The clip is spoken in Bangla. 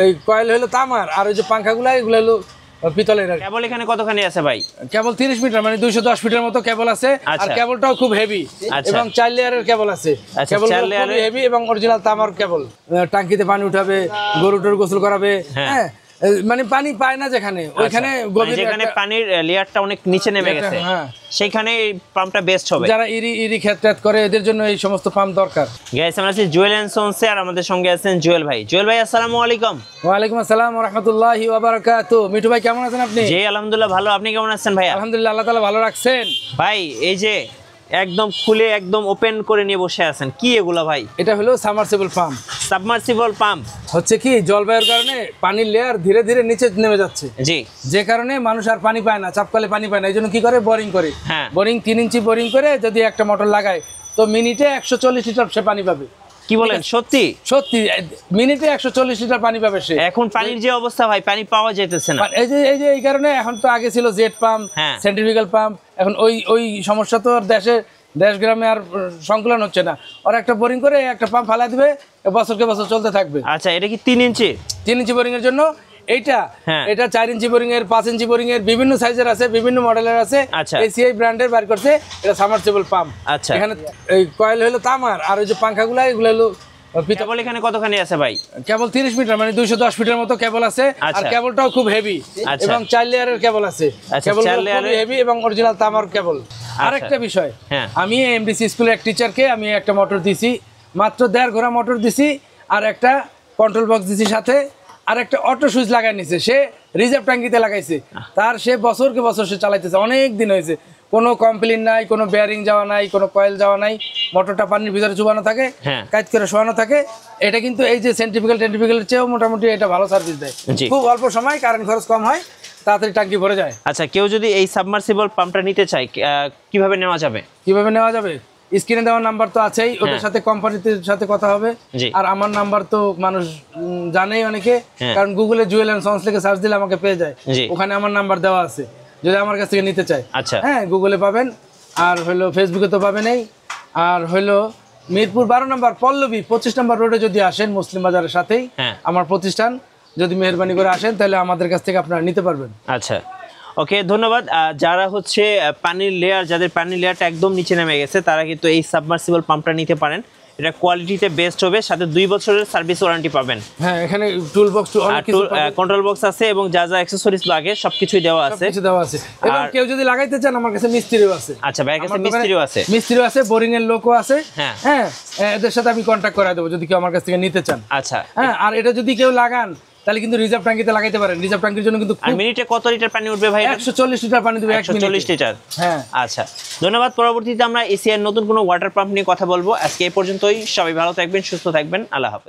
এই কয়েল হলো তামার, আর ওই যে পাঙ্খাগুলো এগুলো হলো পিতলের। কেবল এখানে কতখানি আছে ভাই? কেবল 30 মিটার মানে 210 ফিটের মতো কেবল আছে। আর কেবলটাও খুব হেভি এবং 4 লেয়ারের কেবল আছে। কেবল খুব হেভি এবং অরিজিনাল তামার কেবল। টাঙ্কিতে পানি উঠাবে, গরুটার গোসল করাবে। হ্যাঁ, মানে পানি পায় না যেখানে, ওইখানে যেখানে পানির লেয়ারটা অনেক নিচে নেমে গেছে, সেখানে এই পাম্পটা বেস্ট হবে। যারা ইরি ক্ষেত করে এদের জন্য এই সমস্ত পাম্প দরকার। গাইস, আমরা আছি জুয়েল এন্ড সন্স আর আমাদের সঙ্গে আছেন জুয়েল ভাই। জুয়েল ভাই, আসসালামু আলাইকুম। ওয়া আলাইকুম আসসালাম ওয়া রাহমাতুল্লাহি ওয়া বারাকাতুহু। মিঠু ভাই কেমন আছেন আপনি? জি আলহামদুলিল্লাহ ভালো, আপনি কেমন আছেন ভাই? আলহামদুলিল্লাহ, আল্লাহ তাআলা ভালো রাখছেন। ভাই এই যে একদম খুলে একদম ওপেন করে নিয়ে বসে আছেন, কি এগুলা ভাই? এটা হলো সাবমার্সিবল পাম্প। সাবমার্সিবল পাম্প হচ্ছে কি, জলবায়ুর কারণে পানির লেয়ার ধীরে ধীরে নিচে নেমে যাচ্ছে। জি, যে কারণে মানুষ আর পানি পায় না, চাপকালে পানি পায় না। এই জন্য কি করে, বোরিং করে। বোরিং 3 ইঞ্চি বোরিং করে যদি একটা মোটর লাগায় তো মিনিটে 140 লিটার সে পানি পাবে। কি বলেন? সত্যি সত্যি, মিনিটে 140 লিটার পানি পাবে সে। এখন পানির যে অবস্থা ভাই, পানি পাওয়া যাইতেছে না। এই কারণে এখন তো আগে ছিল জেট পাম্প, সেন্ট্রিফিউগাল পাম্প। এখন ওই সমস্যা তো আর দেশ গ্রামে আর সংকলন হচ্ছে না। ওরা একটা বোরিং করে একটা পাম্প ফালা দিবে, বছরকে বছর চলতে থাকবে। আচ্ছা, এটা কি 3 ইঞ্চি? 3 ইঞ্চি বোরিং এর জন্য এটা 4 ইঞ্চি বোরিং এর, 5 ইঞ্চি বোরিং এর, বিভিন্ন সাইজের আছে, বিভিন্ন মডেলের আছে। এসিআই ব্র্যান্ডের বার করছে এটা সাবমার্সিবল পাম্প। আচ্ছা, এখানে এই কয়েল হলো তামার, আর ওই যে পাঙ্খাগুলো এগুলো হলো কেবল। এখানে কতখানি আছে ভাই? কেবল 30 মিটার মানে 210 ফিটের মতো কেবল আছে। আর কেবলটাও খুব হেভি এবং 4 লেয়ারের কেবল আছে। কেবল খুব হেভি এবং অরিজিনাল তামার কেবল। আরেকটা বিষয়, আমি এমডিসি স্কুলের এক টিচারকে আমি একটা মোটর দিছি, মাত্র 1.5 ঘোড়া মোটর দিছি, আর একটা কন্ট্রোল বক্স দিছি সাথে, আর একটা অটো সুইচ লাগাই নিছে। সে রিজার্ভ ট্যাঙ্কিতে লাগাইছে, তার সে বছরকে বছর সে চালাইতেছে, অনেক দিন হয়েছে। কোনো কমপ্লেইন নাই, কোনো বেয়ারিং যাওয়া নাই, কোনো কয়েল যাওয়া নাই। মোটরটা পানির ভিতরে চুবানো থাকে, কাজ করে শোয়ানো থাকে। এটা কিন্তু এই যে সেন্ট্রিফিউগালের চেয়েও মোটামুটি এটা ভালো সার্ভিস দেয়। খুব অল্প সময়, কারেন্ট খরচ কম হয়, তাড়াতাড়ি ট্যাঙ্কি ভরে যায়। আচ্ছা, কেউ যদি এই সাবমার্সিবল পাম্পটা নিতে চায় কিভাবে নেওয়া যাবে? স্ক্রিনে দেওয়া নাম্বার তো আছেই, ওদের সাথে কোম্পানির সাথে কথা হবে। আর আমার নাম্বার তো মানুষ জানেই অনেকে, কারণ গুগলে জুয়েল এন্ড সন্স লিখে সার্চ দিলে আমাকে পেয়ে যায়। ওখানে আমার নাম্বার দেওয়া আছে, যদি আমার কাছ থেকে নিতে চায়। আচ্ছা, হ্যাঁ, গুগলে পাবেন, আর হলো ফেসবুকে তো পাবেনই। আর হলো মিরপুর 12 নম্বর পল্লবী 25 নম্বর রোডে যদি আসেন, মুসলিম বাজারের সাথেই আমার প্রতিষ্ঠান, যদি মেহেরবানি করে আসেন তাহলে আমাদের কাছ থেকে আপনারা নিতে পারবেন। আচ্ছা, ওকে, ধন্যবাদ। যারা হচ্ছে পানির লেয়ার, যাদের পানির লেয়ারটা একদম নিচে নেমে গেছে, তারা কিন্তু এই সাবমার্সিবল পাম্পটা নিতে পারেন। এটা কোয়ালিটিতে বেস্ট হবে, সাথে 2 বছরের সার্ভিস ওয়ারেন্টি পাবেন। হ্যাঁ, এখানে টুল বক্স, অনেক কিছু, কন্ট্রোল বক্স আছে এবং যা যা অ্যাকসেসরিজ লাগে সবকিছুই দেওয়া আছে। এবং কেউ যদি লাগাইতে চান, আমার কাছে মিস্ত্রিও আছে। আচ্ছা, ভাইয়ের কাছে মিস্ত্রিও আছে, বোরিং এর লোকও আছে। হ্যাঁ, এদের সাথে আমি কন্ট্যাক্ট করে দেবো যদি কেউ আমার কাছ থেকে নিতে চান। আচ্ছা, হ্যাঁ, আর এটা যদি কেউ লাগান তাহলে কিন্তু রিজার্ভ ট্যাঙ্কিতে লাগাইতে পারেন। রিজার্ভ ট্যাঙ্কির জন্য কিন্তু মিনিটে কত লিটার পানি উঠবে ভাই? 140 লিটার পানি দেবে। 140 লিটার। হ্যাঁ, আচ্ছা, ধন্যবাদ। পরবর্তীতে আমরা এসিআই নতুন কোনো ওয়াটার পাম্প নিয়ে কথা বলবো। আজকে এই পর্যন্তই। সবাই ভালো থাকবেন, সুস্থ থাকবেন। আল্লাহ হাফেজ।